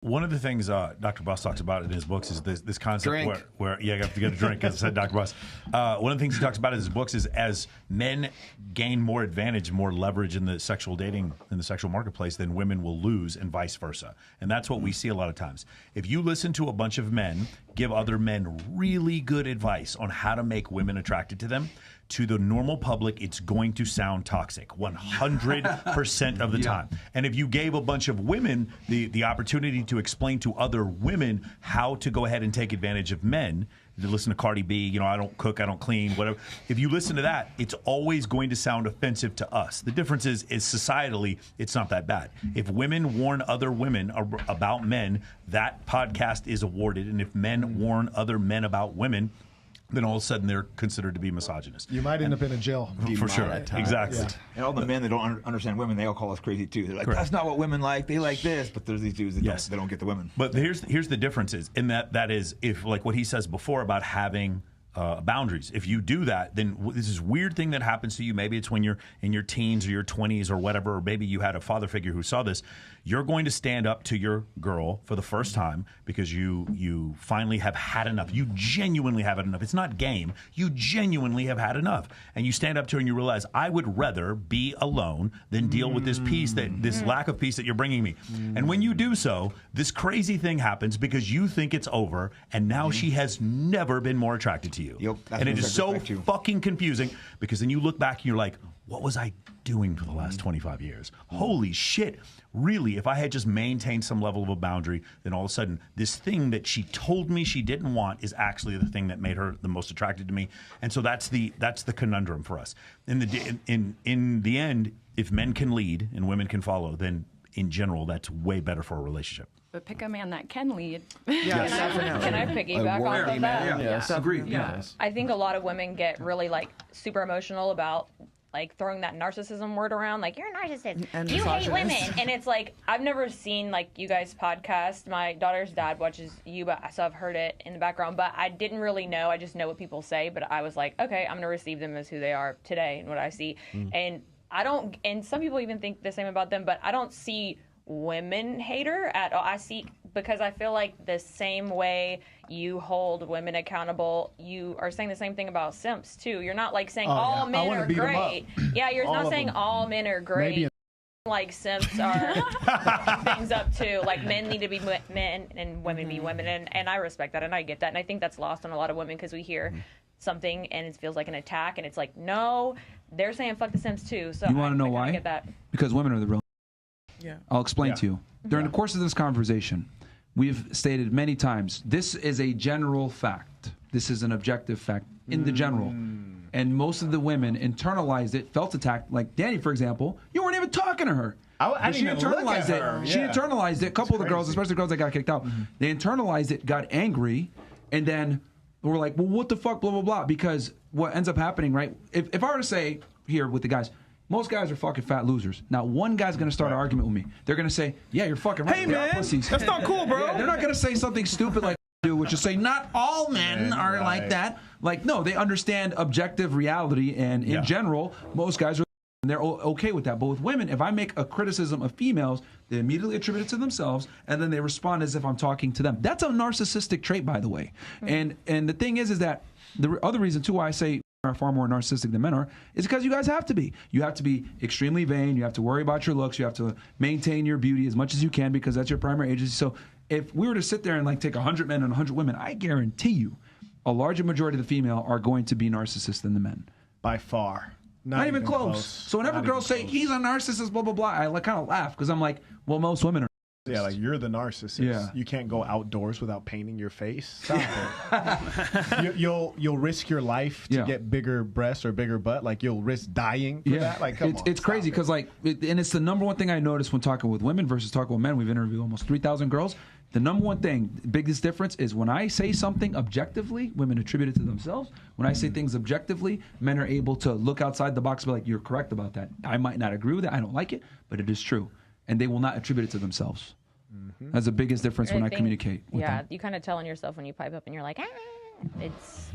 One of the things Dr. Boss talks about in his books is this concept where you have to get a drink, as I said, Dr. Boss. One of the things he talks about in his books is as men gain more advantage, more leverage in the sexual dating, in the sexual marketplace, then women will lose and vice versa. And that's what we see a lot of times. If you listen to a bunch of men give other men really good advice on how to make women attracted to them, to the normal public, it's going to sound toxic 100% of the time. And if you gave a bunch of women the opportunity to explain to other women how to go ahead and take advantage of men, to listen to Cardi B, you know, I don't cook, I don't clean, whatever. If you listen to that, it's always going to sound offensive to us. The difference is societally, it's not that bad. If women warn other women about men, that podcast is awarded. And if men warn other men about women, then all of a sudden they're considered to be misogynist. You might end up in a jail. For sure. Exactly. Yeah. And all the men that don't understand women, they all call us crazy too. They're like, that's not what women like. They like this. But there's these dudes that don't get the women. But here's the differences in that is, if like what he says before about having boundaries. If you do that, then this is weird thing that happens to you. Maybe it's when you're in your teens or your 20s or whatever, or maybe you had a father figure who saw this. You're going to stand up to your girl for the first time because you finally have had enough. You genuinely have had enough. It's not game. You genuinely have had enough. And you stand up to her and you realize, I would rather be alone than deal with this peace, this lack of peace that you're bringing me. And when you do so, this crazy thing happens because you think it's over, and now she has never been more attracted to you. And it is so fucking confusing because then you look back and you're like, what was I doing for the last 25 years? Holy shit. Really, if I had just maintained some level of a boundary, then all of a sudden this thing that she told me she didn't want is actually the thing that made her the most attracted to me. And so that's the conundrum for us. In the end, if men can lead and women can follow, then in general, that's way better for a relationship. But pick a man that can lead. Yes. Can I piggyback off of that? Yes. Agreed. Yeah. I think a lot of women get really like super emotional about like throwing that narcissism word around, like, you're a narcissist, And you hate women. misogynist. And it's like, I've never seen like you guys podcast. My daughter's dad watches you, but so I've heard it in the background, but I didn't really know. I just know what people say, but I was like, okay, I'm going to receive them as who they are today and what I see. And I don't, and some people even think the same about them, but I don't see women hater at all. I see, because I feel like the same way you hold women accountable, you are saying the same thing about simps too. You're not like saying all men are great. Yeah, you're not saying all men are great. Like simps are things up too. Like men need to be men and women be women, and I respect that and I get that, and I think that's lost on a lot of women because we hear something and it feels like an attack, and it's like, no, they're saying fuck the simps too. So you want to know why? Get that. Because women are the real. Yeah. I'll explain to you. During the course of this conversation, we've stated many times, this is a general fact. This is an objective fact in the general. And most of the women internalized it, felt attacked. Like Danny, for example, you weren't even talking to her. I didn't even look at her. She internalized it. A couple of the girls, especially the girls that got kicked out, they internalized it, got angry, and then were like, well, what the fuck, blah, blah, blah. Because what ends up happening, right? If I were to say here with the guys, most guys are fucking fat losers. Now, one guy's going to start an argument with me. They're going to say, yeah, you're fucking right. Hey, man, that's not cool, bro. Yeah, they're not going to say something stupid like do, which is say, not all men are like that. Like, no, they understand objective reality, and in general, most guys are, and they're okay with that. But with women, if I make a criticism of females, they immediately attribute it to themselves, and then they respond as if I'm talking to them. That's a narcissistic trait, by the way. And the thing is that the other reason, too, why I say are far more narcissistic than men are, is because you guys have to be. You have to be extremely vain. You have to worry about your looks. You have to maintain your beauty as much as you can because that's your primary agency. So if we were to sit there and like take 100 men and 100 women, I guarantee you a larger majority of the female are going to be narcissists than the men. By far. Not even close. So whenever girls say, he's a narcissist, blah, blah, blah, I like kind of laugh because I'm like, well, most women are. Yeah, like you're the narcissist. Yeah. You can't go outdoors without painting your face. Stop it. You'll risk your life to get bigger breasts or bigger butt. Like you'll risk dying for that. Like come on. It's crazy because and it's the number one thing I noticed when talking with women versus talking with men. We've interviewed almost 3,000 girls. The number one thing, biggest difference is when I say something objectively, women attribute it to themselves. When I say things objectively, men are able to look outside the box and be like, you're correct about that. I might not agree with it. I don't like it, but it is true. And they will not attribute it to themselves. That's the biggest difference when I communicate with them. You kind of tell on yourself when you pipe up and you're like, it's,